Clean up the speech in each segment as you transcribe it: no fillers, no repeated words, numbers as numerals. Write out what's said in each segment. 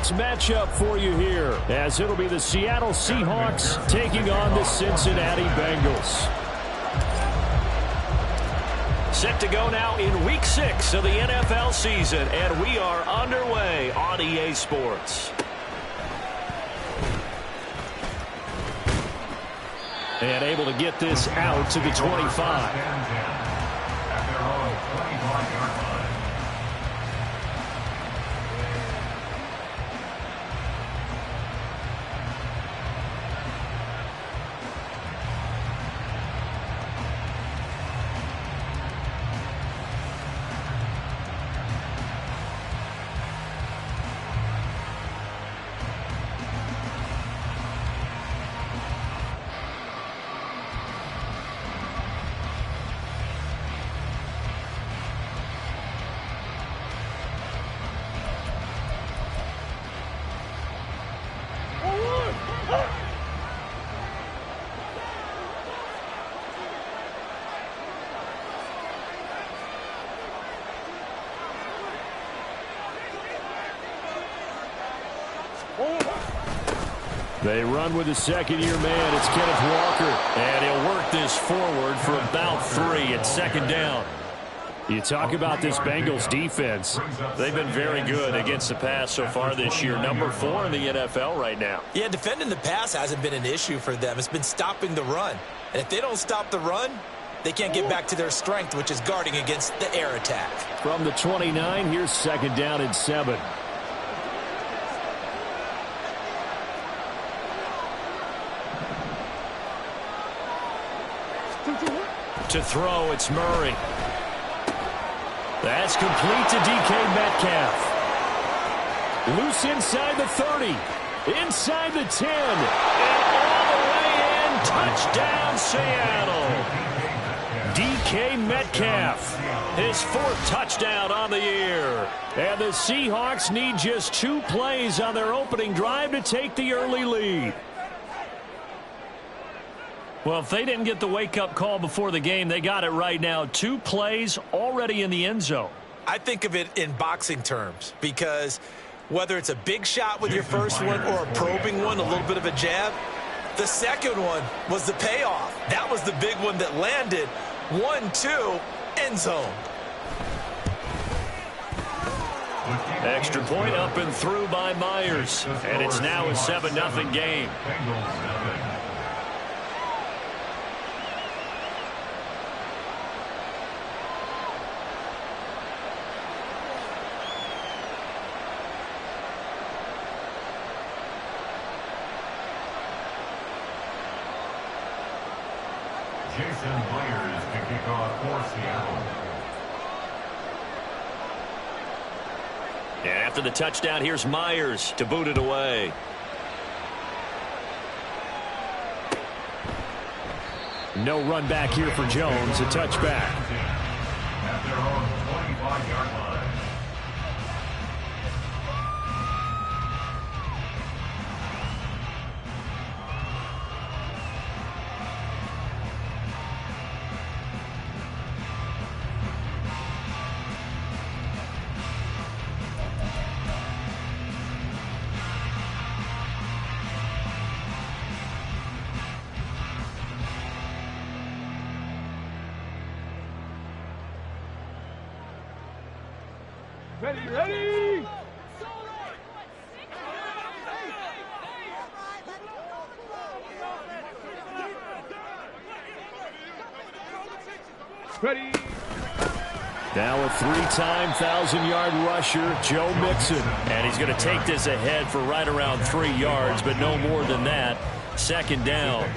Sports matchup for you here, as it'll be the Seattle Seahawks taking on the Cincinnati Bengals. Set to go now in Week 6 of the NFL season, and we are underway on EA Sports. And able to get this out to the 25. They run with the second-year man. It's Kenneth Walker. And he'll work this forward for about 3 at second down. You talk about this Bengals defense. They've been very good against the pass so far this year. Number 4 in the NFL right now. Yeah, defending the pass hasn't been an issue for them. It's been stopping the run. And if they don't stop the run, they can't get back to their strength, which is guarding against the air attack. From the 29, here's second down and 7. To throw, it's Murray. That's complete to DK Metcalf. Loose inside the 30. Inside the 10. And all the way in. Touchdown, Seattle. DK Metcalf. His 4th touchdown on the year. And the Seahawks need just 2 plays on their opening drive to take the early lead. Well, if they didn't get the wake-up call before the game, they got it right now. 2 plays already in the end zone. I think of it in boxing terms because whether it's a big shot with your first one or a probing one, a little bit of a jab, the second one was the payoff. That was the big one that landed. 1-2, end zone. Extra point up and through by Myers. And it's now a 7-0 game. Myers to kick off for Seattle. And after the touchdown, here's Myers to boot it away. No run back here for Jones. A touchback. At their own 25-yard line. Ready! Ready! Now a 3-time 1,000-yard rusher, Joe Mixon. And he's going to take this ahead for right around 3 yards, but no more than that. Second down.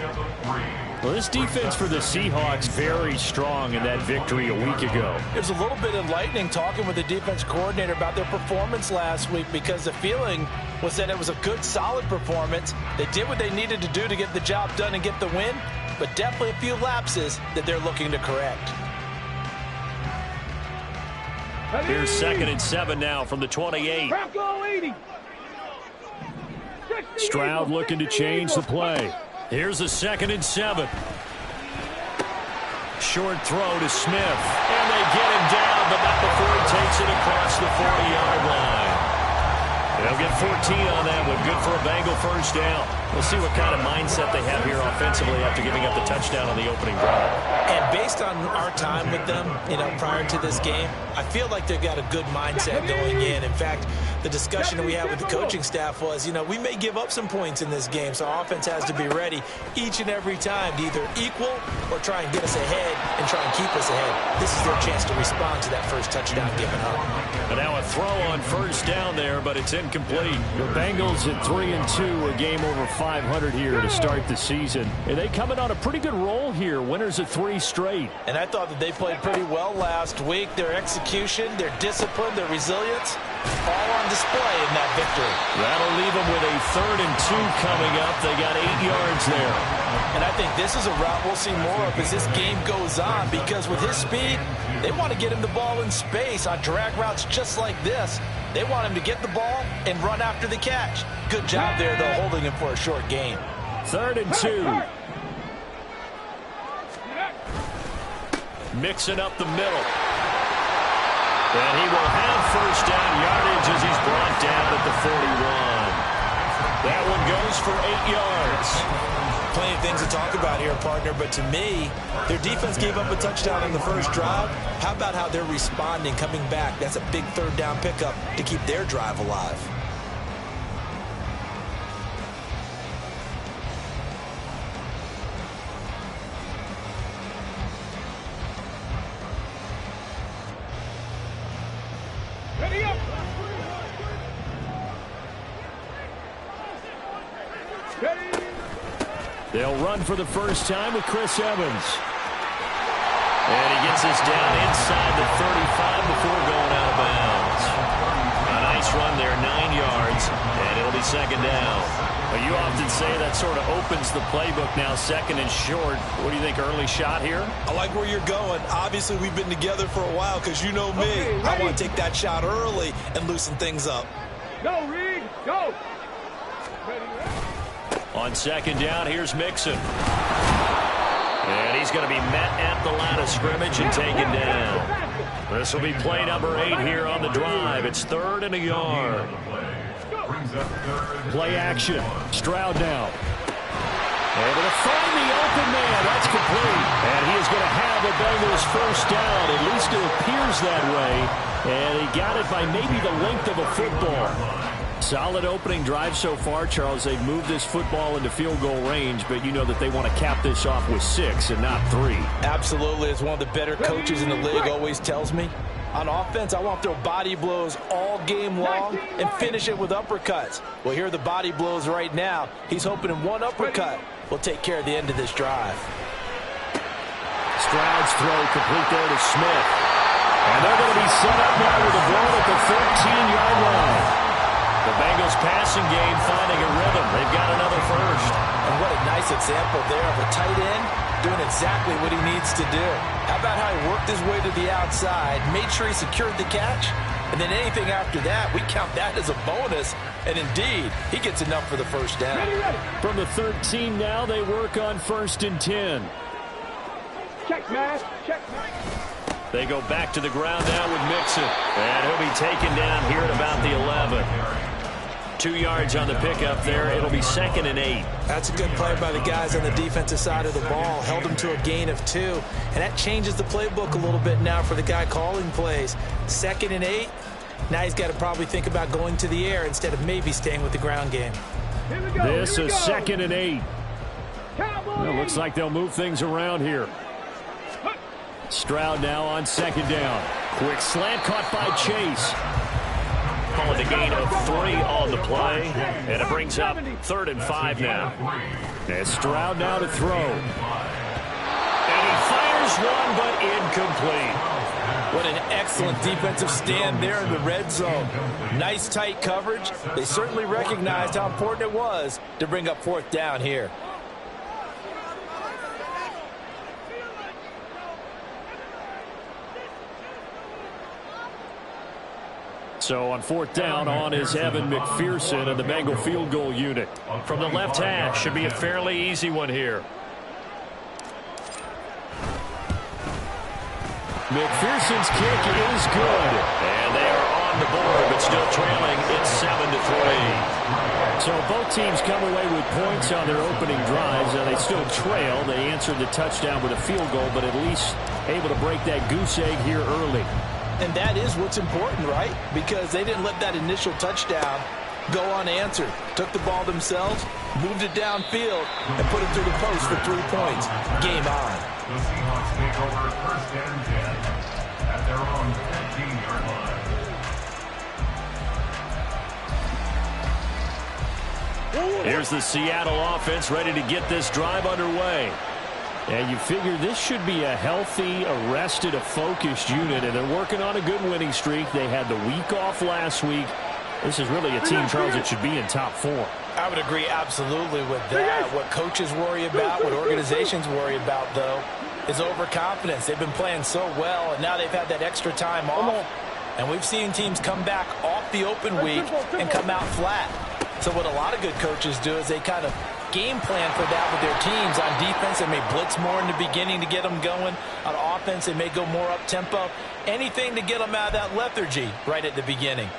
Well, this defense for the Seahawks very strong in that victory a week ago. It was a little bit enlightening talking with the defense coordinator about their performance last week because the feeling was that it was a good, solid performance. They did what they needed to do to get the job done and get the win, but definitely a few lapses that they're looking to correct. Here's 2nd and 7 now from the 28. Stroud looking to change the play. Here's a 2nd and 7. Short throw to Smith. And they get him down, but not before he takes it across the 40-yard line. They'll get 14 on that one. Good for a Bengal first down. We'll see what kind of mindset they have here offensively after giving up the touchdown on the opening drive. And based on our time with them, prior to this game, I feel like they've got a good mindset going in. In fact, the discussion that we had with the coaching staff was, we may give up some points in this game, so our offense has to be ready each and every time to either equal or try and get us ahead and try and keep us ahead. This is their chance to respond to that first touchdown given up. And now a throw on first down there, but it's incomplete. The Bengals at 3-2, a game over 500 here to start the season. And they coming on a pretty good roll here. Winners of 3 straight. And I thought that they played pretty well last week. Their execution, their discipline, their resilience, all on display in that victory. That'll leave them with a 3rd and 2 coming up. They got 8 yards there. And I think this is a route we'll see more of as this game goes on, because with his speed, they want to get him the ball in space on drag routes just like this. They want him to get the ball and run after the catch. Good job there, though, holding him for a short gain. 3rd and 2. Mixing up the middle. And he will have first down yardage as he's brought down at the 41. That one goes for 8 yards. Plenty of things to talk about here, partner, but to me, their defense gave up a touchdown on the first drive. How about how they're responding, coming back? That's a big 3rd down pickup to keep their drive alive. Ready up. Ready. They'll run for the first time with Chris Evans. And he gets this down inside the 35 before going out of bounds. A nice run there, 9 yards, and it'll be 2nd down. But you often say that sort of opens the playbook now, 2nd and short. What do you think, early shot here? I like where you're going. Obviously, we've been together for a while because you know me. Okay, I want to take that shot early and loosen things up. Go, Reed, go. Ready. On 2nd down, here's Mixon. And he's going to be met at the line of scrimmage and taken down. This will be play number 8 here on the drive. It's 3rd and a yard. Play action. Stroud now. Able to find the open man. That's complete. And he is going to have the Bengals first down. At least it appears that way. And he got it by maybe the length of a football. Solid opening drive so far, Charles. They've moved this football into field goal range, but you know that they want to cap this off with 6 and not 3. Absolutely. As one of the better coaches in the league always tells me, on offense, I want to throw body blows all game long and finish it with uppercuts. Well, here are the body blows right now. He's hoping in one uppercut will take care of the end of this drive. Stroud's throw complete there to Smith. And they're going to be set up now with a ball at the 13-yard line. The Bengals passing game finding a rhythm. They've got another first. And what a nice example there of a tight end doing exactly what he needs to do. How about how he worked his way to the outside, made sure he secured the catch, and then anything after that, we count that as a bonus. And indeed, he gets enough for the first down. From the 13 now, they work on 1st and 10. Check, man. Check. They go back to the ground now with Mixon. And he'll be taken down here at about the 11. 2 yards on the pickup there. It'll be 2nd and 8. That's a good play by the guys on the defensive side of the ball. Held him to a gain of 2. And that changes the playbook a little bit now for the guy calling plays. 2nd and 8. Now he's got to probably think about going to the air instead of maybe staying with the ground game. This is 2nd and 8. Well, looks like they'll move things around here. Stroud now on 2nd down. Quick slant caught by Chase. Calling a gain of 3 on the play. And it brings up 3rd and 5 now. And Stroud now to throw. And he fires one, but incomplete. What an excellent defensive stand there in the red zone. Nice tight coverage. They certainly recognized how important it was to bring up 4th down here. So on 4th down, on is Evan McPherson and the Bengal field goal unit. From the left hash, should be a fairly easy one here. McPherson's kick is good. And they are on on the board, but still trailing. It's 7-3. So both teams come away with points on their opening drives, and they still trail. They answered the touchdown with a field goal, but at least able to break that goose egg here early. And that is what's important, right? Because they didn't let that initial touchdown go unanswered. Took the ball themselves, moved it downfield, and put it through the post for 3 points. Game on. The Seahawks take over first and 10 at their own 15-yard line. Here's the Seattle offense ready to get this drive underway. And you figure this should be a healthy, arrested, a focused unit, and they're working on a good winning streak. They had the week off last week. This is really a team, Charles, that should be in top 4. I would agree absolutely with that. What coaches worry about, what organizations worry about, though, is overconfidence. They've been playing so well, and now they've had that extra time off. And we've seen teams come back off the open week and come out flat. So what a lot of good coaches do is they kind of game plan for that with their teams. On defense, they may blitz more in the beginning to get them going. On offense, they may go more up-tempo. Anything to get them out of that lethargy right at the beginning.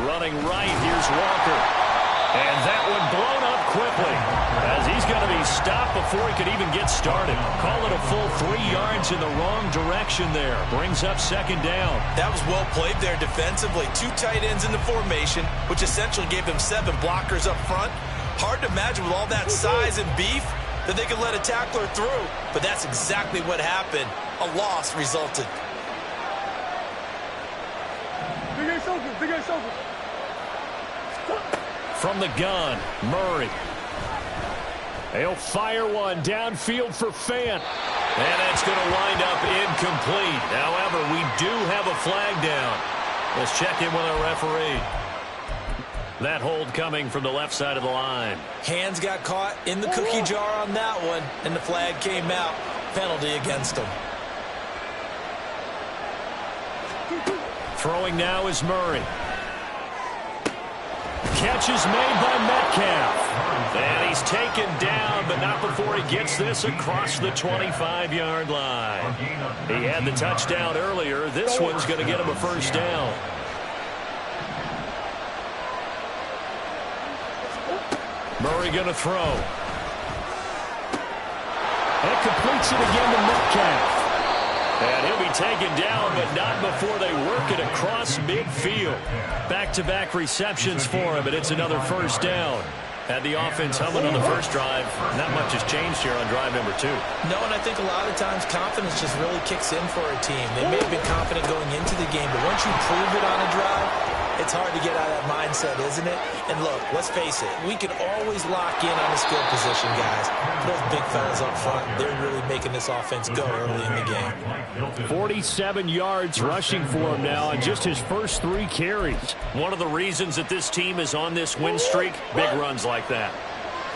Running right, here's Walker. And that one blown up quickly as he's going to be stopped before he could even get started. Call it a full 3 yards in the wrong direction there. Brings up second down. That was well played there defensively. 2 tight ends in the formation, which essentially gave them 7 blockers up front. Hard to imagine with all that size and beef that they could let a tackler through. But that's exactly what happened. A loss resulted. Big ass over. From the gun, Murray. They'll fire one downfield for Fant. And it's going to wind up incomplete. However, we do have a flag down. Let's check in with our referee. That hold coming from the left side of the line. Hands got caught in the cookie jar on that one, and the flag came out. Penalty against him. Throwing now is Murray. Catch is made by Metcalf. And he's taken down, but not before he gets this across the 25-yard line. He had the touchdown earlier. This one's going to get him a first down. Murray going to throw. And completes it again to Metcalf. And he'll be taken down, but not before they work it across midfield. Back-to-back receptions for him, and it's another first down. Had the offense humming on the first drive. Not much has changed here on drive number 2. No, and I think a lot of times confidence just really kicks in for a team. They may have been confident going into the game, but once you prove it on a drive, it's hard to get out of that mindset, isn't it? And look, let's face it, we can always lock in on a skill position, guys. Those big fellas up front, they're really making this offense go early in the game. 47 yards rushing for him now on just his first 3 carries. One of the reasons that this team is on this win streak, big runs like that.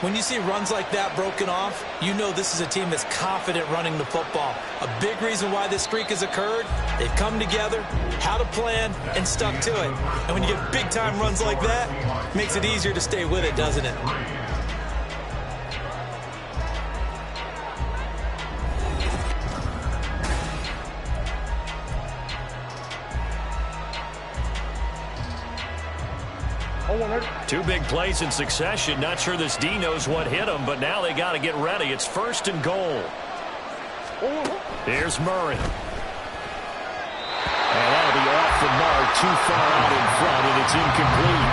When you see runs like that broken off, you know this is a team that's confident running the football. A big reason why this streak has occurred, they've come together, had a plan, and stuck to it. And when you get big-time runs like that, it makes it easier to stay with it, doesn't it? Two big plays in succession. Not sure this D knows what hit him, but now they got to get ready. It's first and goal. Here's Murray. And that'll be off the mark, too far out in front, and it's incomplete.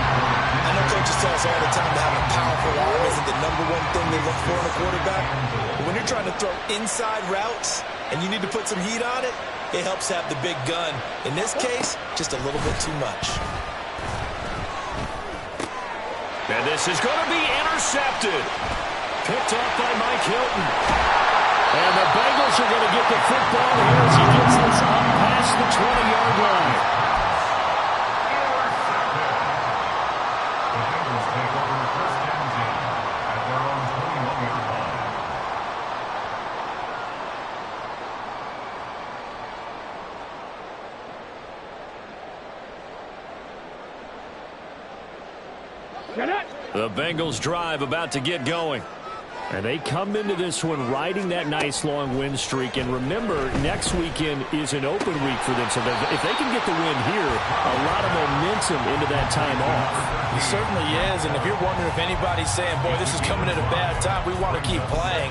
I know coaches tell us all the time that having a powerful arm isn't the #1 thing they look for in a quarterback. But when you're trying to throw inside routes and you need to put some heat on it, it helps have the big gun. In this case, just a little bit too much. And this is going to be intercepted. Picked off by Mike Hilton. And the Bengals are going to get the football here as he gets this up past the 20-yard line. The Bengals take over first and 10 at their own 21-yard line. The Bengals drive about to get going. And they come into this one riding that nice long win streak. And remember, next weekend is an open week for them. So if they can get the win here, a lot of momentum into that time off. It certainly is. And if you're wondering if anybody's saying, boy, this is coming at a bad time, we want to keep playing,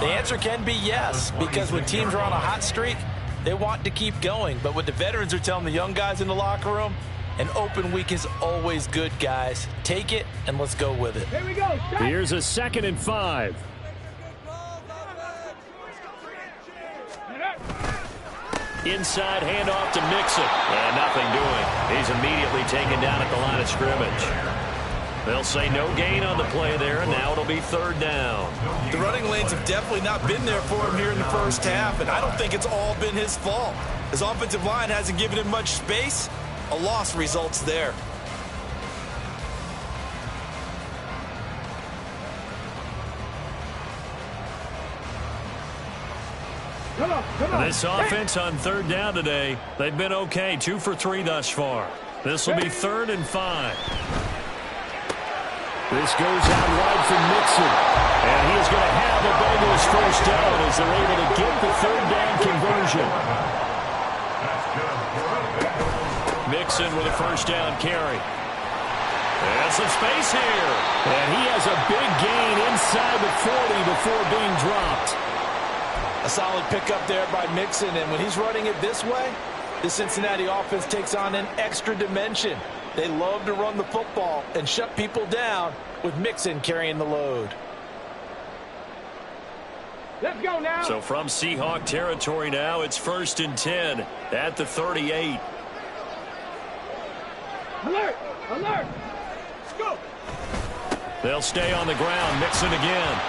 the answer can be yes. Because when teams are on a hot streak, they want to keep going. But what the veterans are telling the young guys in the locker room, an open week is always good, guys. Take it, and let's go with it. Here we go. Here's a 2nd and 5. Inside handoff to Mixon. And nothing doing. He's immediately taken down at the line of scrimmage. They'll say no gain on the play there, and now it'll be 3rd down. The running lanes have definitely not been there for him here in the first half, and I don't think it's all been his fault. His offensive line hasn't given him much space. A loss results there. Come on. This offense on 3rd down today, they've been okay. 2 for 3 thus far. This will be 3rd and 5. This goes out wide for Mixon. And he is going to have the Bengals first down as they're able to get the 3rd down conversion. Mixon with a first down carry. There's some space here. And he has a big gain inside the 40 before being dropped. A solid pickup there by Mixon, and when he's running it this way, the Cincinnati offense takes on an extra dimension. They love to run the football and shut people down with Mixon carrying the load. Let's go now. So from Seahawk territory now, it's 1st and 10 at the 38. Alert. Let's go. They'll stay on the ground. Mixon again.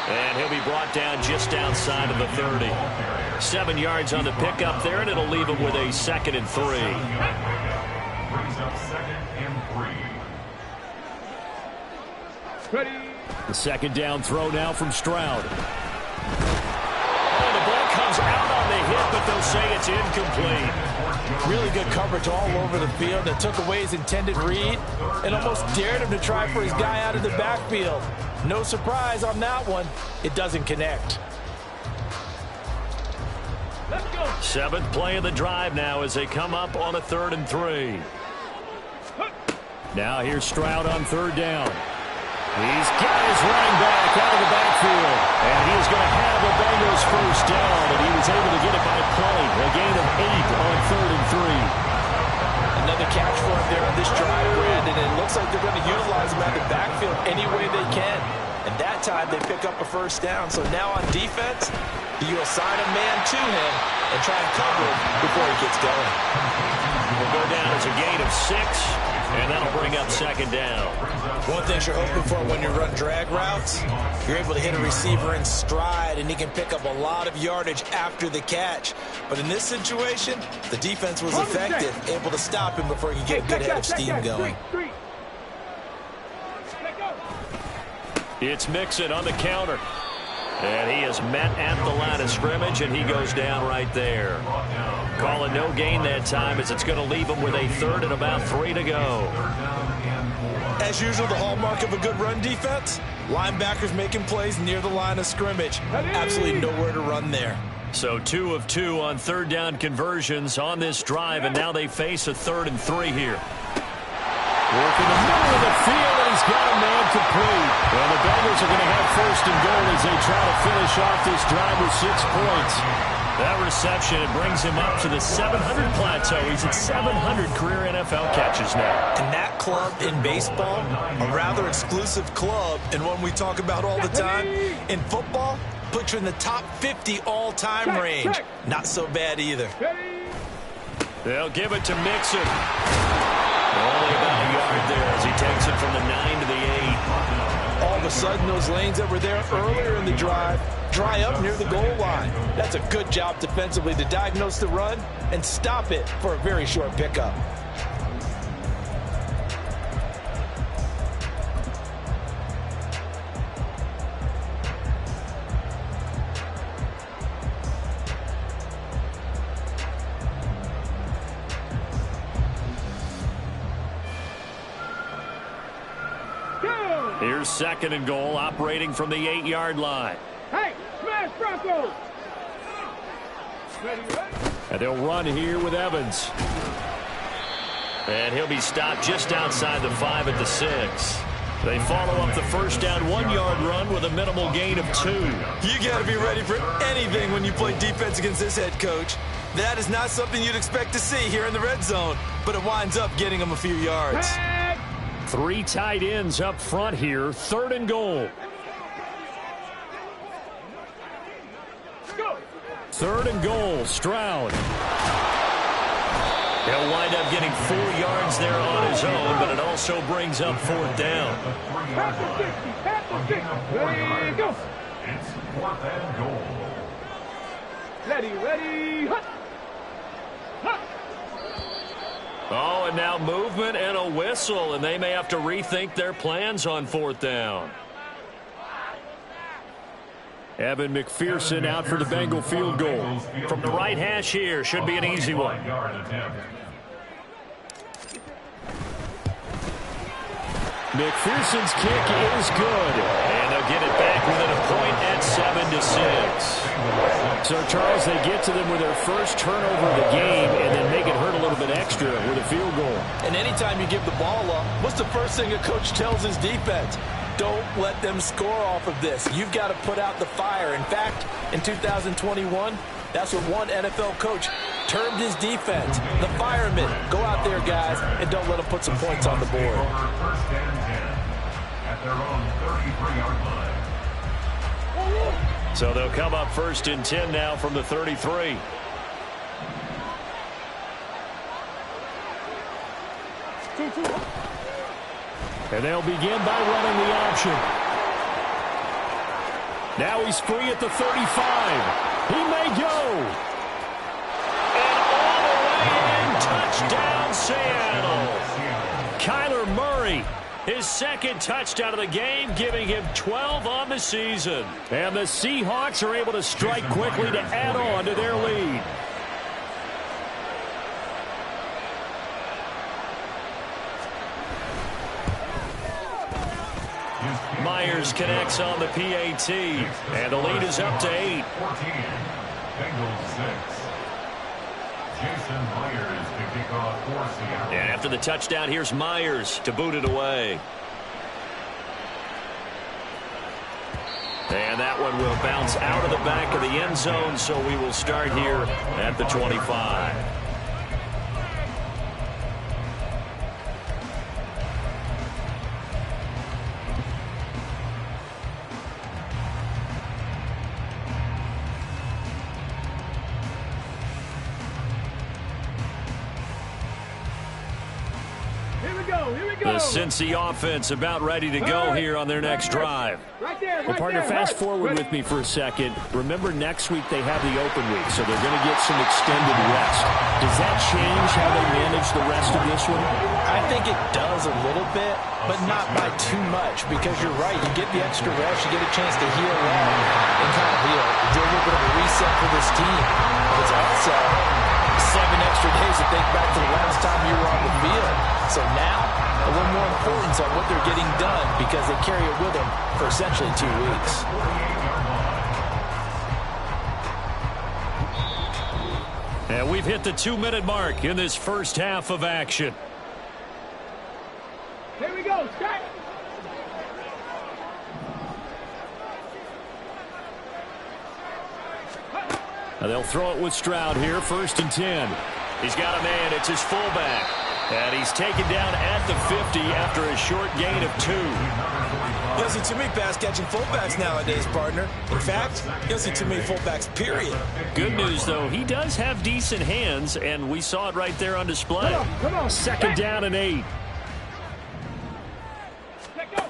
And he'll be brought down just outside of the 30. 7 yards on the pickup there, and it'll leave him with a 2nd and 3. Brings up 2nd and 3. Ready. The 2nd down throw now from Stroud. Oh, the ball comes out on the hit, but they'll say it's incomplete. Really good coverage all over the field that took away his intended read and almost dared him to try for his guy out of the backfield. No surprise on that one. It doesn't connect. Let's go. 7th play of the drive now as they come up on a 3rd and 3. Now here's Stroud on 3rd down. He's got his running back out of the backfield. And he's going to have the Bengals first down. And he was able to get it by play. A gain of 8 on 3rd and 3. Another catch for him there on this drive, Brandon. And it looks like they're going to utilize him out of the backfield any way they can. And that time they pick up a first down. So now on defense, you assign a man to him and try and cover him before he gets going. Will go down as a gain of 6. And that'll bring up 2nd down. One thing you're hoping for when you run drag routes, you're able to hit a receiver in stride, and he can pick up a lot of yardage after the catch. But in this situation, the defense was effective, able to stop him before he could get a good head of steam going. It's Mixon on the counter. And he is met at the line of scrimmage, and he goes down right there. Calling no gain that time as it's going to leave him with a 3rd and about 3 to go. As usual, the hallmark of a good run defense, linebackers making plays near the line of scrimmage. Absolutely nowhere to run there. So 2 of 2 on 3rd down conversions on this drive, and now they face a 3rd and 3 here. Working the middle of the field, and he's got a man complete. And the Bengals are going to have 1st and goal as they try to finish off this drive with 6 points. That reception, it brings him up to the 700 plateau. He's at 700 career NFL catches now. And that club in baseball, a rather exclusive club, and one we talk about all the time. In football, puts you in the top 50 all-time range. Not so bad either. They'll give it to Mixon. Only about a yard there as he takes it from the 9 to the 8. All of a sudden, those lanes that were there earlier in the drive dry up near the goal line. That's a good job defensively to diagnose the run and stop it for a very short pickup. Go. Here's 2nd and goal, operating from the 8-yard line. Hey, smash Broncos! Ready, ready? And they'll run here with Evans. And he'll be stopped just outside the 5 at the 6. They follow up the first down 1-yard run with a minimal gain of 2. You got to be ready for anything when you play defense against this head coach. That is not something you'd expect to see here in the red zone, but it winds up getting them a few yards. 3 tight ends up front here, 3rd and goal. Go! 3rd and goal, Stroud. He'll wind up getting 4 yards there on his own, but it also brings up 4th down. Past the 60, past the 60. Ready, go! It's 4th and goal. Ready, ready, hut! Hut! Oh, and now movement and a whistle, and they may have to rethink their plans on 4th down. Evan McPherson out for the Bengal field goal. From the right hash here, should be an easy one. McPherson's kick is good, and they'll get it back within a point at 7-6. So, Charles, they get to them with their first turnover of the game and then make it hurt a little bit extra with a field goal. And anytime you give the ball up, what's the first thing a coach tells his defense? Don't let them score off of this. You've got to put out the fire. In fact, in 2021, that's what one NFL coach termed his defense. The firemen. Go out there, guys, and don't let them put some points on the board. First and 10 at their own 33-yard line. So they'll come up 1st and 10 now from the 33. And they'll begin by running the option. Now he's free at the 35. He may go. And all the way in, touchdown Seattle. Kyler Murray, his 2nd touchdown of the game, giving him 12 on the season. And the Seahawks are able to strike quickly to add on to their lead. Myers connects on the PAT, and the lead is up to 8. 14, Bengals 6. Jason Myers to kick off for Seattle. And after the touchdown, here's Myers to boot it away. And that one will bounce out of the back of the end zone, so we will start here at the 25. The Cincy offense about ready to go here on their next drive. Well, partner, fast forward with me for a second. Remember, next week they have the open week, so they're going to get some extended rest. Does that change how they manage the rest of this one? I think it does a little bit, but not by too much, because you're right. You get the extra rest, you get a chance to heal up and kind of do a little bit of a reset for this team. It's also 7 extra days to think back to the last time you were on the field. So now, a little more importance on what they're getting done because they carry it with them for essentially 2 weeks. And we've hit the 2-minute mark in this first half of action. Here we go, Scott. Now they'll throw it with Stroud here, 1st and 10. He's got a man, it's his fullback. And he's taken down at the 50 after a short gain of 2. You don't see too many pass-catching fullbacks nowadays, partner. In fact, you don't see too many fullbacks, period. Good news, though, he does have decent hands, and we saw it right there on display. Come on. 2nd down and 8. Let go.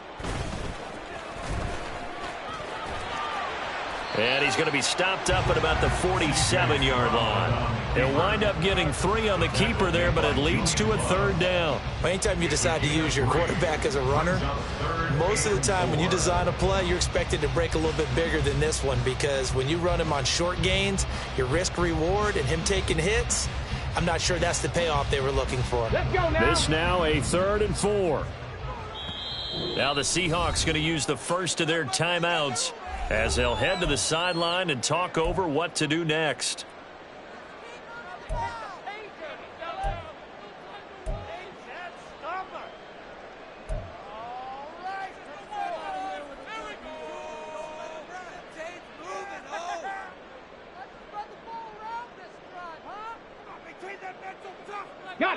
And he's going to be stopped up at about the 47-yard line. He'll wind up getting 3 on the keeper there, but it leads to a 3rd down. Anytime you decide to use your quarterback as a runner, most of the time when you design a play, you're expected to break a little bit bigger than this one because when you run him on short gains, your risk-reward and him taking hits, I'm not sure that's the payoff they were looking for. Let's go now. This now a 3rd and 4. Now the Seahawks going to use the first of their timeouts as they'll head to the sideline and talk over what to do next.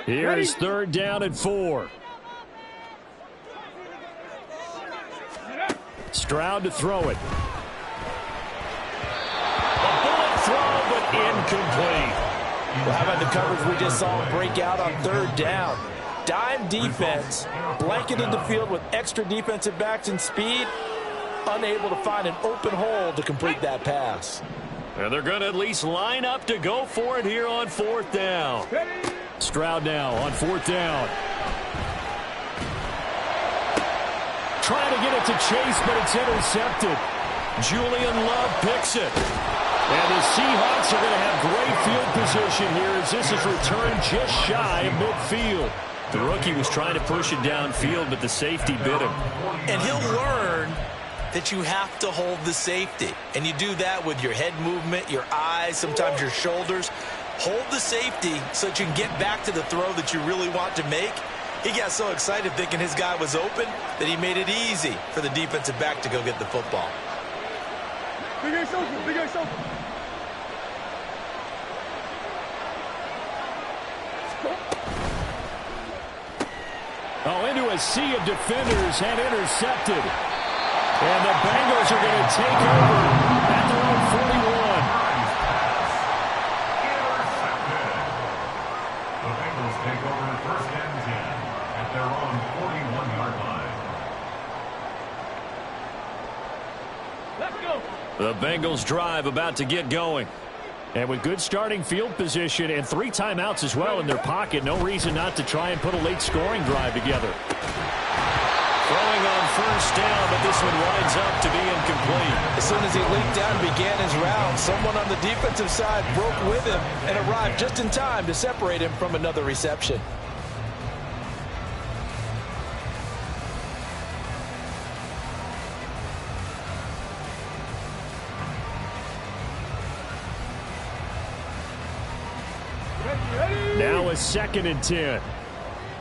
Here's third down and 4. Stroud to throw it. A bullet throw, but incomplete. Well, how about the coverage we just saw break out on third down? Dime defense, blanketed the field with extra defensive backs and speed, unable to find an open hole to complete that pass. And they're going to at least line up to go for it here on fourth down. Stroud now on fourth down. Trying to get it to Chase, but it's intercepted. Julian Love picks it. And the Seahawks are going to have great field position here as this is returned just shy of midfield. The rookie was trying to push it downfield, but the safety bit him. And he'll learn that you have to hold the safety. And you do that with your head movement, your eyes, sometimes your shoulders. Hold the safety so that you can get back to the throw that you really want to make. He got so excited thinking his guy was open that he made it easy for the defensive back to go get the football. Big Ace open, Big Ace open. Oh, into a sea of defenders and intercepted. And the Bengals are going to take over at their own 41. The Bengals take over first and 10 at their own 41-yard line. Let's go. The Bengals drive about to get going. And with good starting field position and 3 timeouts as well in their pocket, no reason not to try and put a late scoring drive together. Throwing on first down, but this one winds up to be incomplete. As soon as he leaped out and began his route, someone on the defensive side broke with him and arrived just in time to separate him from another reception. Now a 2nd and 10.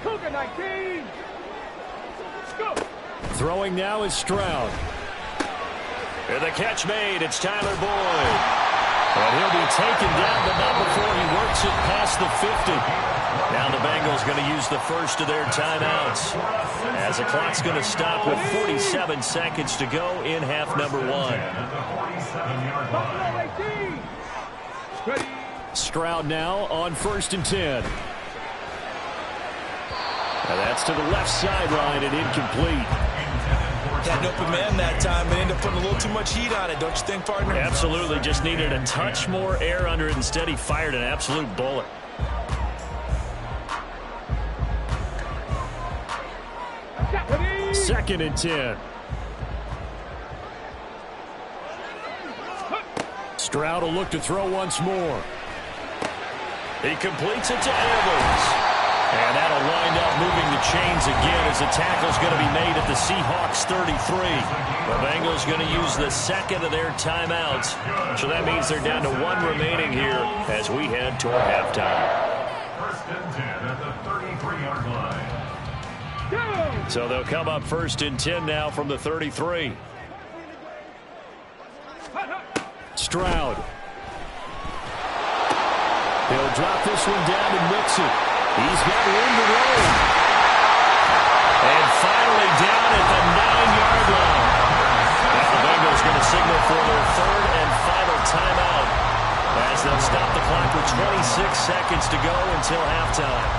Cougar 19. Let's go. Throwing now is Stroud. And the catch made. It's Tyler Boyd. And he'll be taken down, but not before he works it past the 50. Now the Bengals going to use the first of their timeouts as the clock's going to stop with 47 seconds to go in half number 1. Buffalo 18. Ready. Stroud now on 1st and 10. And that's to the left sideline and incomplete. Had an open man that time, but ended up putting a little too much heat on it, don't you think, partner? Absolutely. Just needed a touch more air under it. Instead, he fired an absolute bullet. Ready. 2nd and 10. Stroud will look to throw once more. He completes it to Evans. And that'll wind up moving the chains again as the tackle's going to be made at the Seahawks 33. The Bengals going to use the 2nd of their timeouts. So that means they're down to 1 remaining here as we head toward halftime. 1st and 10 at the 33-yard line. Go. So they'll come up 1st and 10 now from the 33. Stroud. He'll drop this one down and mix it. He's got room to roll. And finally down at the 9-yard line. Now the Bengals going to signal for their 3rd and final timeout as they'll stop the clock with 26 seconds to go until halftime.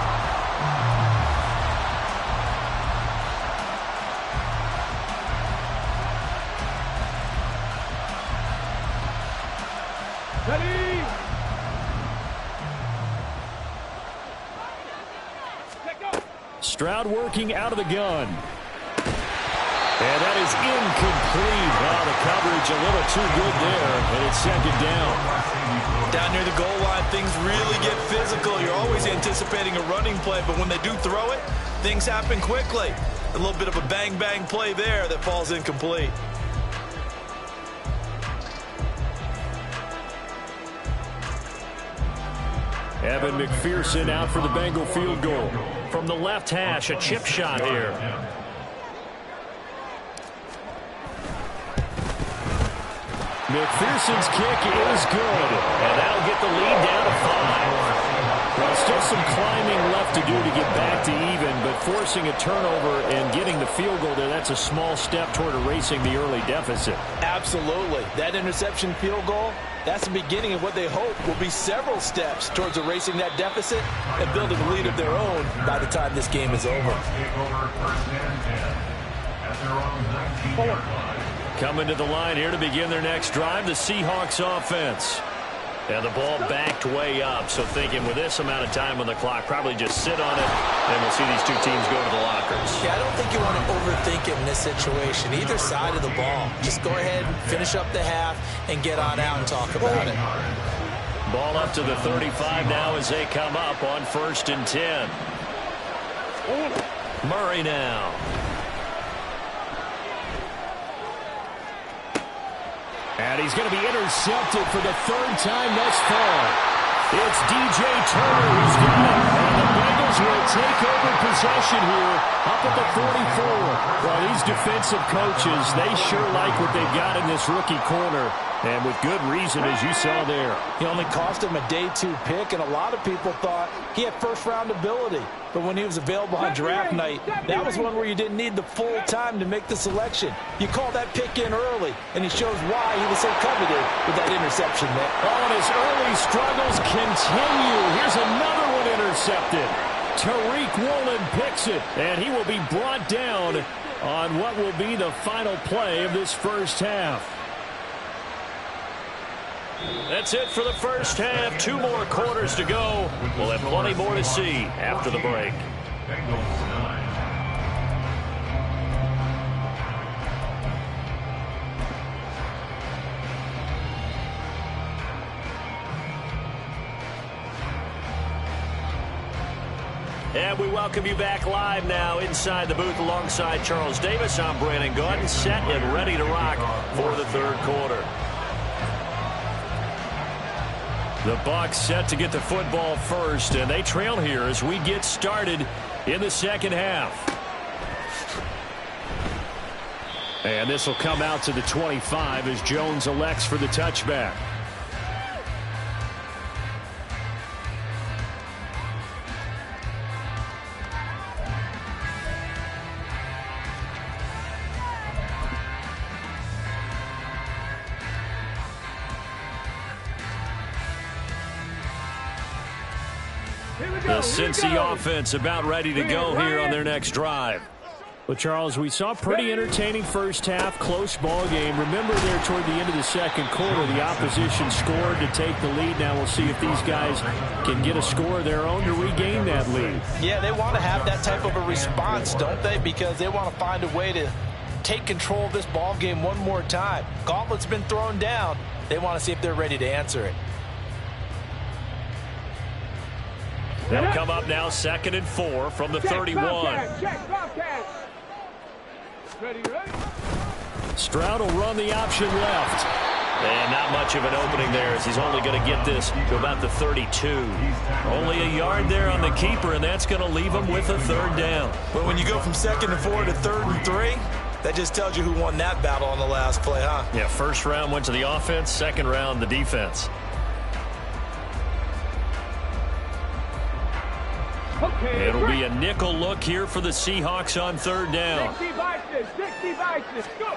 Ready. Stroud working out of the gun. And that is incomplete. Well, the coverage a little too good there, and it's 2nd down. Down near the goal line, things really get physical. You're always anticipating a running play, but when they do throw it, things happen quickly. A little bit of a bang-bang play there that falls incomplete. Evan McPherson out for the Bengal field goal. From the left hash, a chip shot here. McPherson's kick is good, and that'll get the lead down to 5. Well, still some climbing left to do to get back to even, but forcing a turnover and getting the field goal there, that's a small step toward erasing the early deficit. Absolutely. That interception field goal, that's the beginning of what they hope will be several steps towards erasing that deficit and building a lead of their own by the time this game is over. Coming to the line here to begin their next drive, the Seahawks offense. And the ball backed way up, so thinking with this amount of time on the clock, probably just sit on it, and we'll see these two teams go to the lockers. Yeah, I don't think you want to overthink it in this situation. Either side of the ball. Just go ahead and finish up the half and get on out and talk about it. Ball up to the 35 now as they come up on 1st and 10. Murray now. And he's going to be intercepted for the 3rd time thus far. It's DJ Turner who's got it. And the Bengals will take over possession here up at the 44. Well, these defensive coaches, they sure like what they've got in this rookie corner. And with good reason, as you saw there. He only cost him a day 2 pick, and a lot of people thought he had first-round ability. But when he was available on draft night, that was one where you didn't need the full time to make the selection. You call that pick in early, and he shows why he was so coveted with that interception there. Oh, and his early struggles continue. Here's another one intercepted. Tariq Woolen picks it, and he will be brought down on what will be the final play of this first half. That's it for the first half. 2 more quarters to go. We'll have plenty more to see after the break. And we welcome you back live now inside the booth alongside Charles Davis. I'm Brandon Gaudin, set and ready to rock for the 3rd quarter. The Bucs set to get the football first, and they trail here as we get started in the 2nd half. And this will come out to the 25 as Jones elects for the touchback. The Cincy offense about ready to go here on their next drive. Well, Charles, we saw a pretty entertaining first half, close ball game. Remember there toward the end of the 2nd quarter, the opposition scored to take the lead. Now we'll see if these guys can get a score of their own to regain that lead. Yeah, they want to have that type of a response, don't they? Because they want to find a way to take control of this ball game one more time. Gauntlet's been thrown down. They want to see if they're ready to answer it. They'll come up now 2nd and 4 from the 31. Stroud will run the option left. And not much of an opening there as he's only going to get this to about the 32. Only a yard there on the keeper, and that's going to leave him with a 3rd down. But when you go from 2nd and 4 to 3rd and 3, that just tells you who won that battle on the last play, huh? Yeah, 1st round went to the offense, 2nd round the defense. Okay, it'll be a nickel look here for the Seahawks on 3rd down. 60 Vikings, go!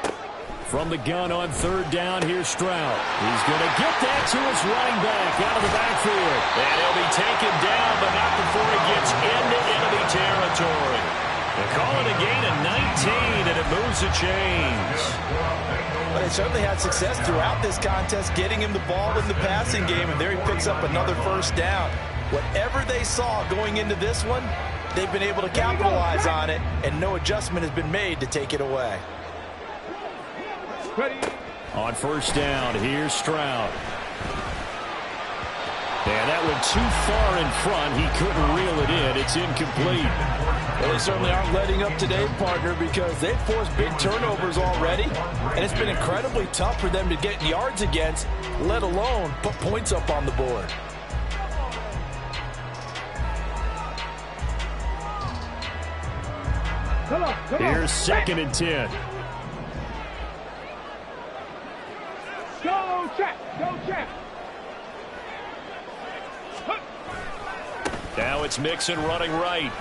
From the gun on 3rd down, here's Stroud. He's going to get that to his running back out of the backfield. And he'll be taken down, but not before he gets into enemy territory. They call it a gain of 19, and it moves the chains. But they certainly had success throughout this contest, getting him the ball in the passing game, and there he picks up another 1st down. Whatever they saw going into this one, they've been able to capitalize on it, and no adjustment has been made to take it away. Ready. On 1st down, here's Stroud. And that went too far in front. He couldn't reel it in. It's incomplete. Well, they certainly aren't letting up today, partner, because they've forced big turnovers already, and it's been incredibly tough for them to get yards against, let alone put points up on the board. Come on. Here's 2nd and 10. Go check. Now it's Mixon running right.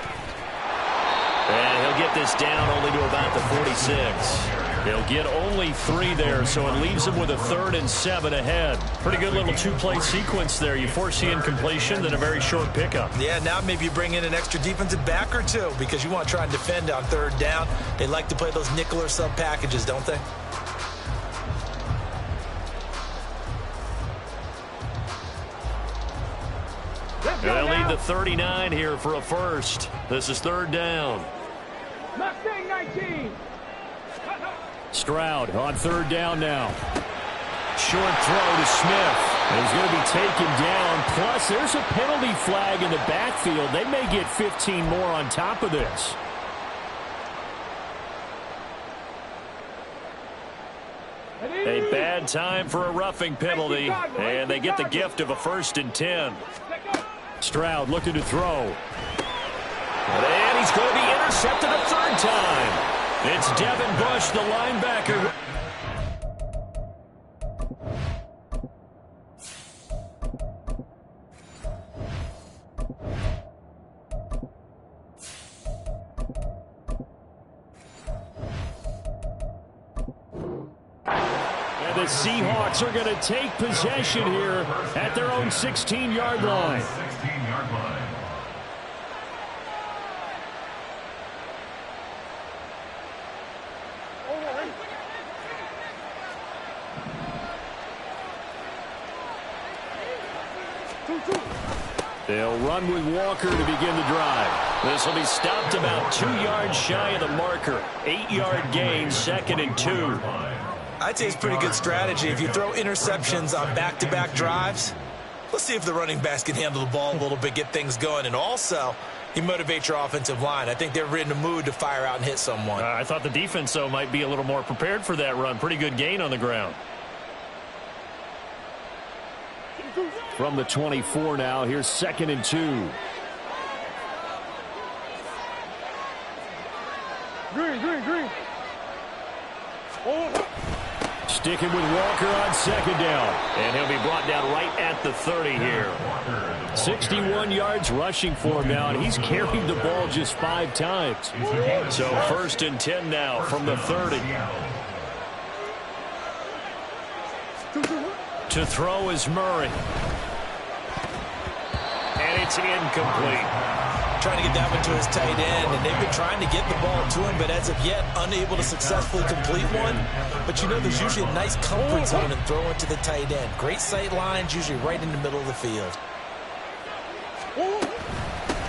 And he'll get this down only to about the 46. They'll get only 3 there, so it leaves them with a 3rd and 7 ahead. Pretty good little 2-play sequence there. You force the incompletion, then a very short pickup. Yeah, now maybe you bring in an extra defensive back or two because you want to try and defend on 3rd down. They like to play those nickel or sub packages, don't they? They'll lead the 39 here for a first. This is 3rd down. Mustang 19. Stroud on 3rd down now. Short throw to Smith. And he's going to be taken down. Plus, there's a penalty flag in the backfield. They may get 15 more on top of this. A bad time for a roughing penalty. And they get the gift of a 1st and 10. Stroud looking to throw. And he's going to be intercepted a 3rd time. It's Devin Bush, the linebacker. And the Seahawks are going to take possession here at their own 16-yard line. 16-yard line. They'll run with Walker to begin the drive. This will be stopped about 2 yards shy of the marker. 8-yard gain, 2nd and 2. I'd say it's pretty good strategy. If you throw interceptions on back-to-back drives, let's see if the running backs can handle the ball a little bit, get things going. And also, you motivate your offensive line. I think they're in the mood to fire out and hit someone. I thought the defense, though, might be a little more prepared for that run. Pretty good gain on the ground. From the 24 now, here's 2nd and 2. Green. Oh. Sticking with Walker on 2nd down. And he'll be brought down right at the 30 here. 61 yards rushing for him now, and he's carried the ball just 5 times. So 1st and 10 now from the 30. To throw is Murray. And it's incomplete. Trying to get that one to his tight end, and they've been trying to get the ball to him, but as of yet, unable to successfully complete one. But you know there's usually a nice comfort zone in throwing to the tight end. Great sight lines, usually right in the middle of the field.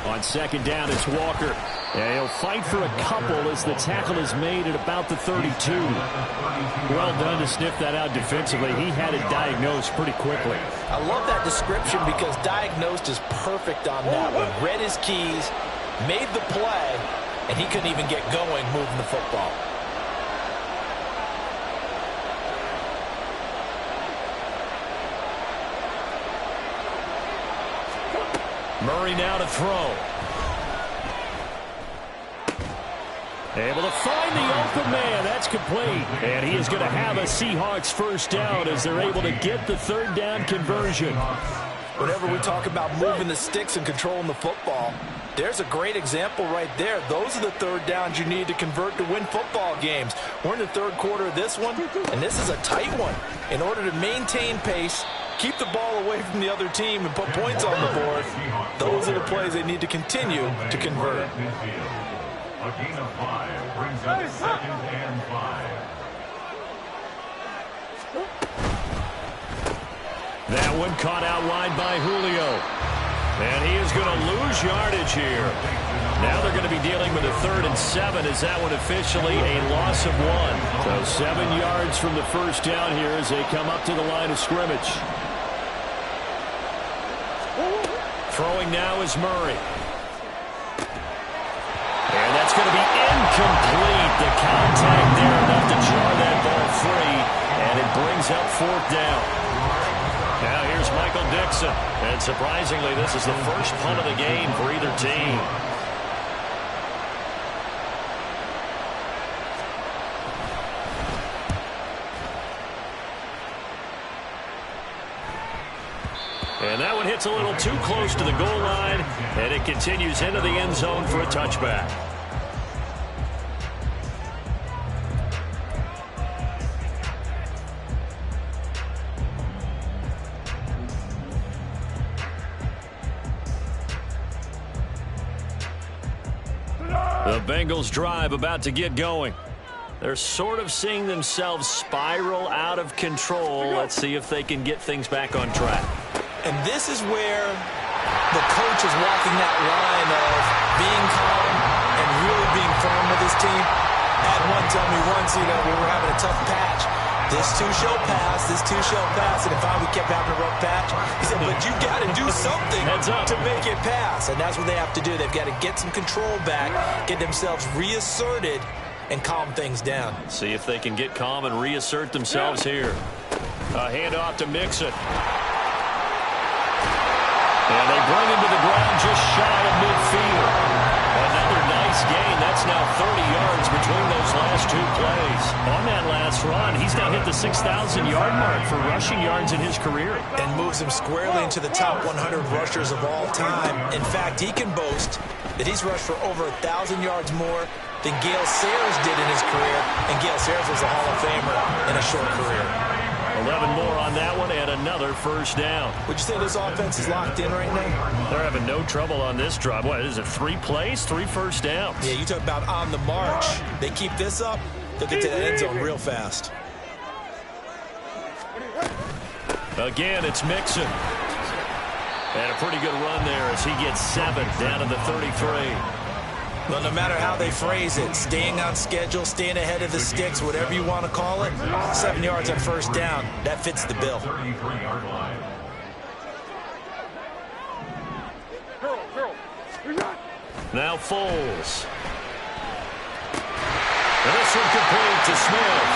On 2nd down, it's Walker. And he'll fight for a couple as the tackle is made at about the 32. Well done to sniff that out defensively. He had it diagnosed pretty quickly. I love that description because diagnosed is perfect on that one. Read his keys, made the play, and he couldn't even get going moving the football. Murray now to throw. Able to find the open man. That's complete. And he is going to have a Seahawks 1st down as they're able to get the 3rd down conversion. Whenever we talk about moving the sticks and controlling the football, there's a great example right there. Those are the 3rd downs you need to convert to win football games. We're in the 3rd quarter of this one, and this is a tight one. In order to maintain pace, keep the ball away from the other team, and put points on the board, those are the plays they need to continue to convert. A gain of 5 brings up 2nd and 5. That one caught out wide by Julio. And he is going to lose yardage here. Now they're going to be dealing with a 3rd and 7. Is that one officially a loss of 1? So 7 yards from the 1st down here as they come up to the line of scrimmage. Throwing now is Murray. And that's going to be incomplete. The contact there enough to jar that ball free, and it brings up fourth down. Now here's Michael Dixon. And surprisingly, this is the first punt of the game for either team. And that one hits a little too close to the goal line, and it continues into the end zone for a touchback. The Bengals drive about to get going. They're sort of seeing themselves spiral out of control. Let's see if they can get things back on track. And this is where the coach is walking that line of being calm and really being firm with his team. I had one tell me once, we were having a tough patch. This too shall pass, this too shall pass. And if we kept having a rough patch, he said, but you got to do something to make it pass. And that's what they have to do. They've got to get some control back, get themselves reasserted, and calm things down. See if they can get calm and reassert themselves here. A handoff to Mixon. And they bring him to the ground just shy of midfield. Another nice gain. That's now 30 yards between those last two plays. On that last run, he's now hit the 6,000-yard mark for rushing yards in his career. And moves him squarely into the top 100 rushers of all time. In fact, he can boast that he's rushed for over 1,000 yards more than Gale Sayers did in his career. And Gale Sayers was a Hall of Famer in a short career. 11 more on that one and another first down. Would you say this offense is locked in right now? They're having no trouble on this drive. What is it, 3 plays, 3 first downs? Yeah, you talk about on the march. They keep this up, they'll get to the end zone real fast. Again, it's Mixon. And a pretty good run there as he gets 7 down to the 33. Well, no matter how they phrase it, staying on schedule, staying ahead of the sticks, whatever you want to call it, 7 yards on first down, that fits the bill. Now Foles. And this one complete to Smith.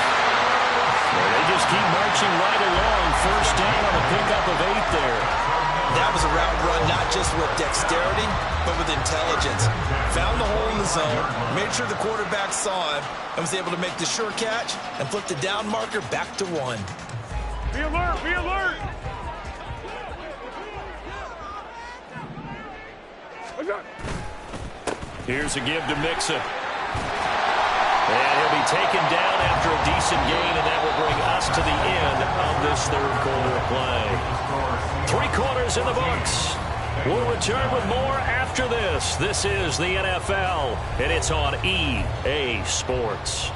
Well, they just keep marching right along. First down on a pickup of 8 there. That was a route run not just with dexterity, but with intelligence. Found the hole in the zone, made sure the quarterback saw him, and was able to make the sure catch and flip the down marker back to 1. Be alert, be alert! Here's a give to Mixon. And he'll be taken down after a decent gain, and that will bring us to the end of this third quarter of play. 3 quarters in the books. We'll return with more after this. This is the NFL, and it's on EA Sports.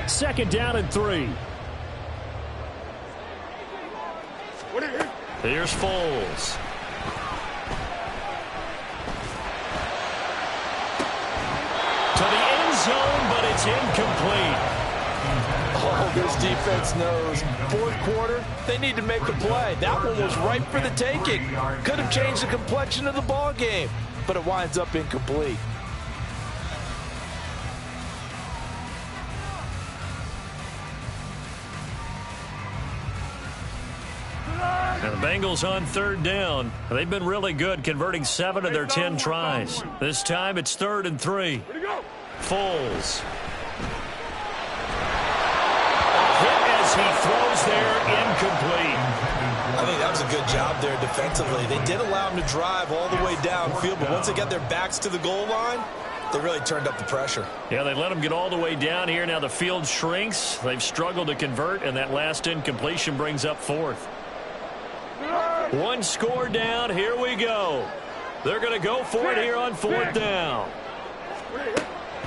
Second down and 3. Here's Foles. To the end zone, but it's incomplete. Oh, this defense knows. Fourth quarter, they need to make a play. That one was ripe for the taking. Could have changed the complexion of the ball game, but it winds up incomplete. And the Bengals on third down. They've been really good, converting 7 of their 10 tries. This time it's 3rd and 3. Foles. A hit as he throws there, incomplete. I think that was a good job there defensively. They did allow him to drive all the way downfield, but once they got their backs to the goal line, they really turned up the pressure. Yeah, they let them get all the way down here. Now the field shrinks. They've struggled to convert, and that last incompletion brings up 4th. 1 score down. Here we go. They're going to go for it here on 4th down.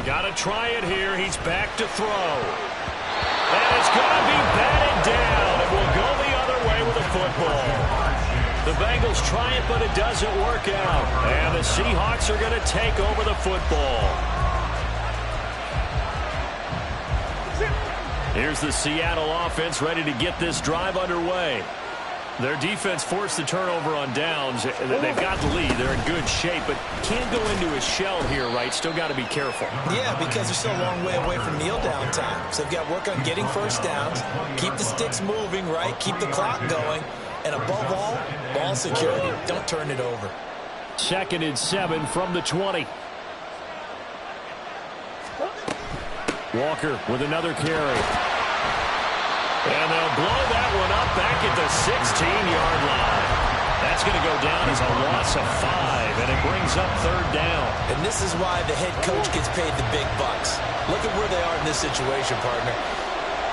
Got to try it here. He's back to throw. And it's going to be batted down. It will go the other way with a football. The Bengals try it, but it doesn't work out. And the Seahawks are going to take over the football. Here's the Seattle offense ready to get this drive underway. Their defense forced the turnover on downs. They've got the lead. They're in good shape, but can't go into a shell here, right? Still got to be careful. Yeah, because they're still a long way away from kneel down time. So they've got to work on getting first downs, keep the sticks moving, right? Keep the clock going. And above all, ball security. Don't turn it over. 2nd and 7 from the 20. Walker with another carry. And they'll blow that one up back at the 16-yard line. That's going to go down as a loss of 5, and it brings up 3rd down. And this is why the head coach gets paid the big bucks. Look at where they are in this situation, partner.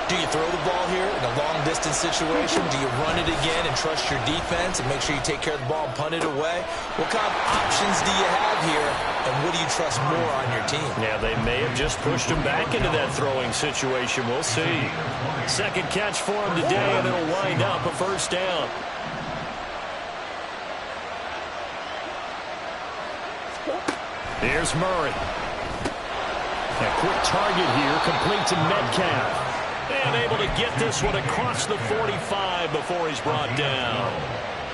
Do you throw the ball here in a long-distance situation? Do you run it again and trust your defense and make sure you take care of the ball and punt it away? What kind of options do you have here, and what do you trust more on your team? Yeah, they may have just pushed him back into that throwing situation. We'll see. 2nd catch for him today, and it'll wind up a 1st down. Here's Murray. A quick target here, complete to Metcalf. And able to get this one across the 45 before he's brought down.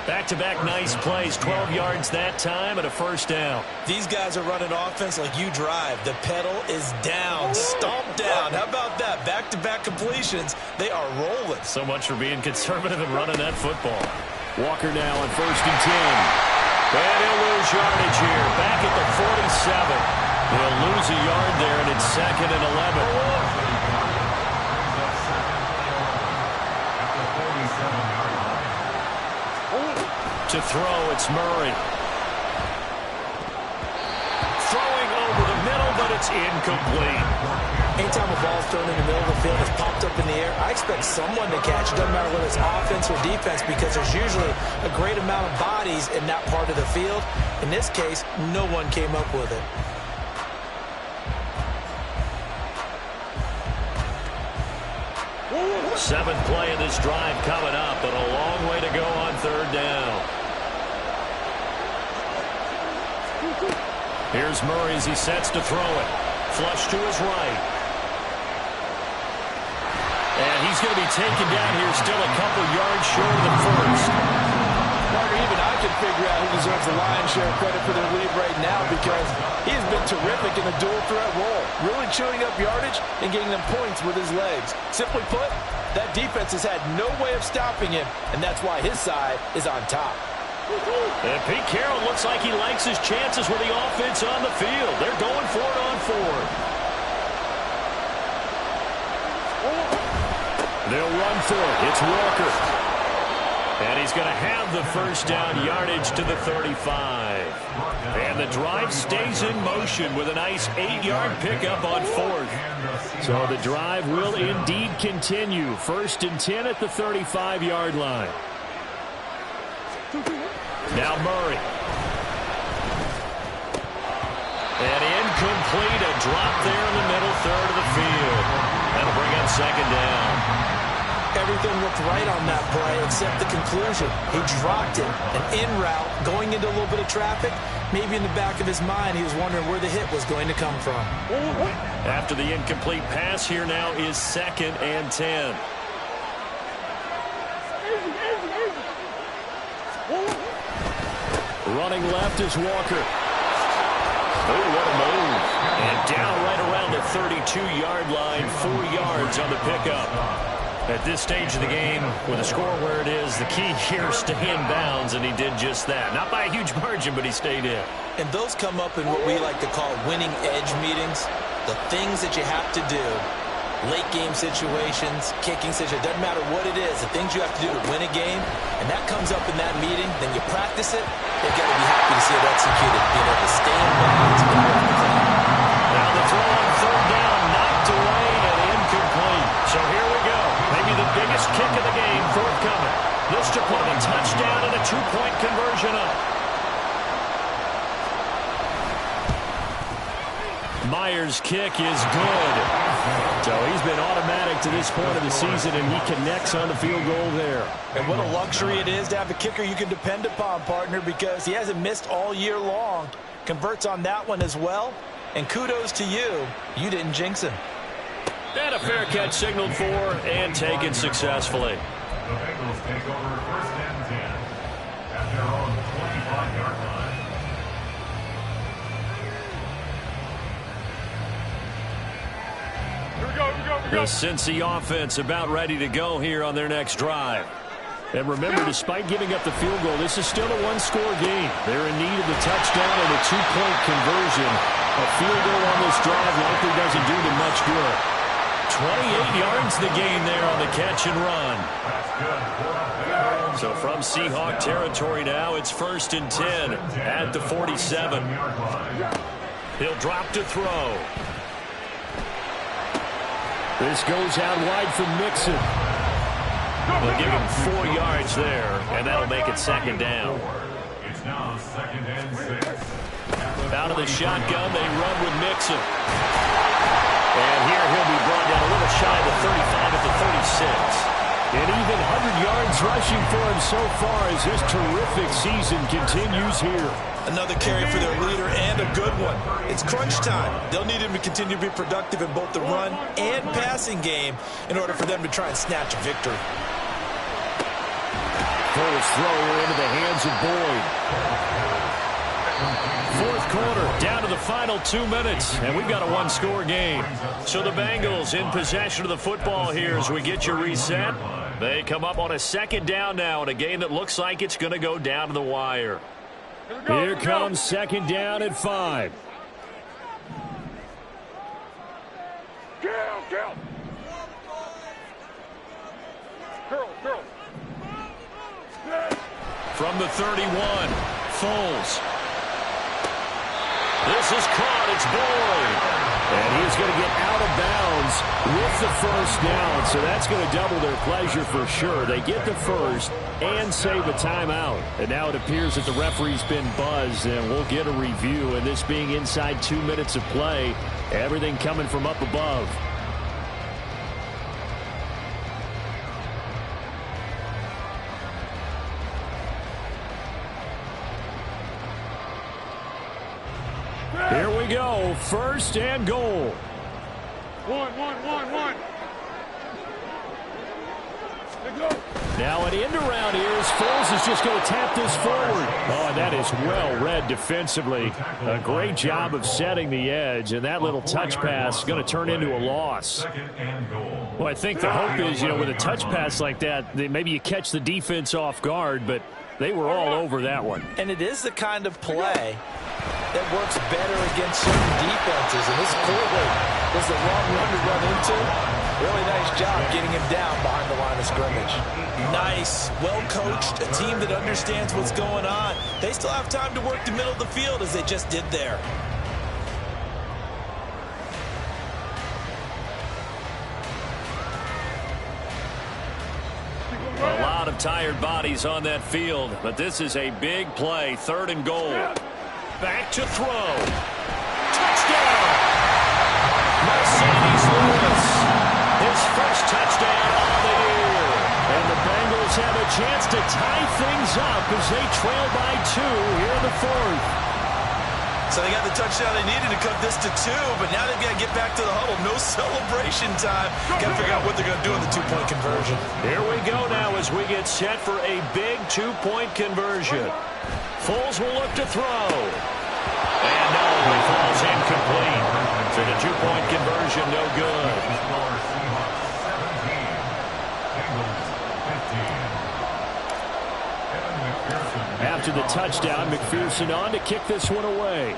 Back-to-back nice plays, 12 yards that time and a 1st down. These guys are running offense like you drive. The pedal is down, stomped down. How about that? Back-to-back completions. They are rolling. So much for being conservative and running that football. Walker now on 1st and 10. And he'll lose yardage here. Back at the 47. He'll lose a yard there, and it's 2nd and 11. To throw, it's Murray. Throwing over the middle, but it's incomplete. Anytime a ball's thrown in the middle of the field, it's popped up in the air, I expect someone to catch it. Doesn't matter whether it's offense or defense, because there's usually a great amount of bodies in that part of the field. In this case, no one came up with it. Seventh play of this drive coming up, but a long way to go on 3rd down. Here's Murray as he sets to throw it. Flush to his right. And he's going to be taken down here still a couple yards short of the 1st. Mark, even I can figure out who deserves the lion's share of credit for their lead right now, because he has been terrific in a dual threat role, really chewing up yardage and getting them points with his legs. Simply put, that defense has had no way of stopping him, and that's why his side is on top. And Pete Carroll looks like he likes his chances with the offense on the field. They're going for it on 4th. They'll run for it. It's Walker. And he's going to have the 1st down yardage to the 35. And the drive stays in motion with a nice 8-yard pickup on 4th. So the drive will indeed continue. 1st and 10 at the 35-yard line. Now Murray. And incomplete. A drop there in the middle 3rd of the field. That'll bring up 2nd down. Everything looked right on that play except the conclusion. He dropped it. An in route, going into a little bit of traffic. Maybe in the back of his mind, he was wondering where the hit was going to come from. After the incomplete pass, here now is 2nd and 10. Running left is Walker. Oh, what a move. And down right around the 32-yard line, 4 yards on the pickup. At this stage of the game, with the score where it is, the key here is stay in bounds, and he did just that. Not by a huge margin, but he stayed in. And those come up in what we like to call winning edge meetings. The things that you have to do, late game situations, kicking situations, doesn't matter what it is, the things you have to do to win a game, and that comes up in that meeting, then you practice it, they've got to be happy to see it executed, being able to stay in bounds and get off the clock. Now the throw on 3rd down, knocked away and incomplete. So here we go. Maybe the biggest kick of the game forthcoming. This to put a touchdown and a 2-point conversion up. Myers' kick is good. So he's been automatic to this point of the season, and he connects on the field goal there. And what a luxury it is to have a kicker you can depend upon, partner, because he hasn't missed all year long. Converts on that one as well. And kudos to you. You didn't jinx him. And a fair catch signaled for and taken successfully. The Bengals take over first and 10 at their own 25-yard line. Here we go, here we go, here we The go. Cincy offense about ready to go here on their next drive. And remember, despite giving up the field goal, this is still a one-score game. They're in need of the touchdown and a two-point conversion. A field goal on this drive likely doesn't do them much good. 28 yards the gain there on the catch and run. So from Seahawk territory now, it's 1st and 10 at the 47. He'll drop to throw. This goes out wide from Mixon. They'll give him 4 yards there, and that'll make it 2nd down. It's now 2nd and 6. Out of the shotgun, they run with Mixon. And here he'll be brought down a little shy of the 35 at the 36. And even 100 yards rushing for him so far as this terrific season continues here. Another carry for their leader and a good one. It's crunch time. They'll need him to continue to be productive in both the run and passing game in order for them to try and snatch a victory. Foles thrower into the hands of Boyd. 4th quarter, down to the final 2 minutes, and we've got a one-score game. So the Bengals in possession of the football here as we get you reset. They come up on a 2nd down now in a game that looks like it's going to go down to the wire. Here comes 2nd down at 5. Kill. Girl. From the 31, Foles. This is caught. It's Boyd. And he's going to get out of bounds with the 1st down. So that's going to double their pleasure for sure. They get the 1st and save a timeout. And now it appears that the referee's been buzzed, and we'll get a review. And this being inside 2 minutes of play, everything coming from up above. Here we go, 1st and goal. One. Now an end around here as Foles is just going to tap this forward. Oh, and that is well read defensively. A great job of setting the edge, and that little touch pass is going to turn into a loss. Well, I think the hope is, with a touch pass like that, maybe you catch the defense off guard, but they were all over that one. And it is the kind of play that works better against certain defenses, and this clearly was the wrong run to run into. Really nice job getting him down behind the line of scrimmage. Nice, well coached, a team that understands what's going on. They still have time to work the middle of the field as they just did there. A lot of tired bodies on that field, but this is a big play, 3rd and goal. Back to throw. Touchdown! Mercedes Lewis. His 1st touchdown of the year. And the Bengals have a chance to tie things up as they trail by 2 here in the 4th. So they got the touchdown they needed to cut this to 2, but now they've got to get back to the huddle. No celebration time. Got to figure out what they're going to do in the 2-point conversion. Here we go now as we get set for a big 2-point conversion. Foles will look to throw. And no, he falls incomplete. So the 2-point conversion, no good. After the touchdown, McPherson on to kick this one away.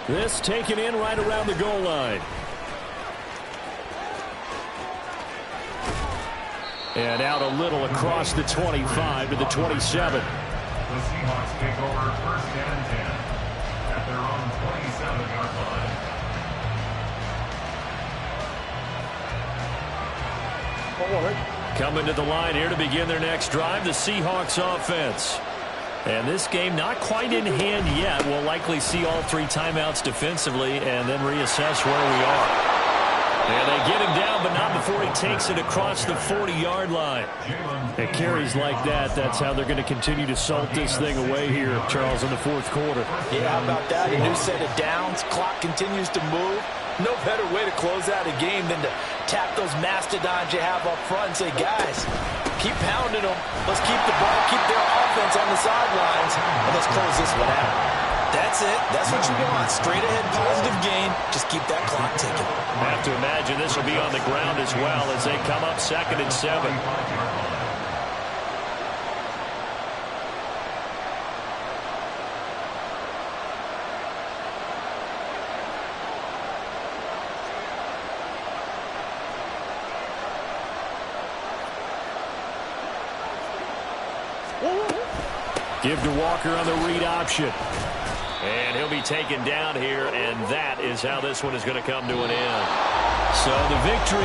This taken in right around the goal line. And out a little across the 25 to the 27. The Seahawks take over 1st and 10 at their own 27-yard line. Coming to the line here to begin their next drive, the Seahawks offense. And this game not quite in hand yet. We'll likely see all 3 timeouts defensively and then reassess where we are. And they get him down, but not before he takes it across the 40-yard line. It carries like that. That's how they're going to continue to salt this thing away here, Charles, in the fourth quarter. Yeah, how about that? A new set of downs. Clock continues to move. No better way to close out a game than to tap those mastodons you have up front and say, guys, keep pounding them. Let's keep the ball, keep their offense on the sidelines, and let's close this one out. That's it. That's what you want. Straight ahead, positive gain. Just keep that clock ticking. I have to imagine this will be on the ground as well as they come up 2nd and 7. Give to Walker on the read option. And he'll be taken down here, and that is how this one is going to come to an end. So the victory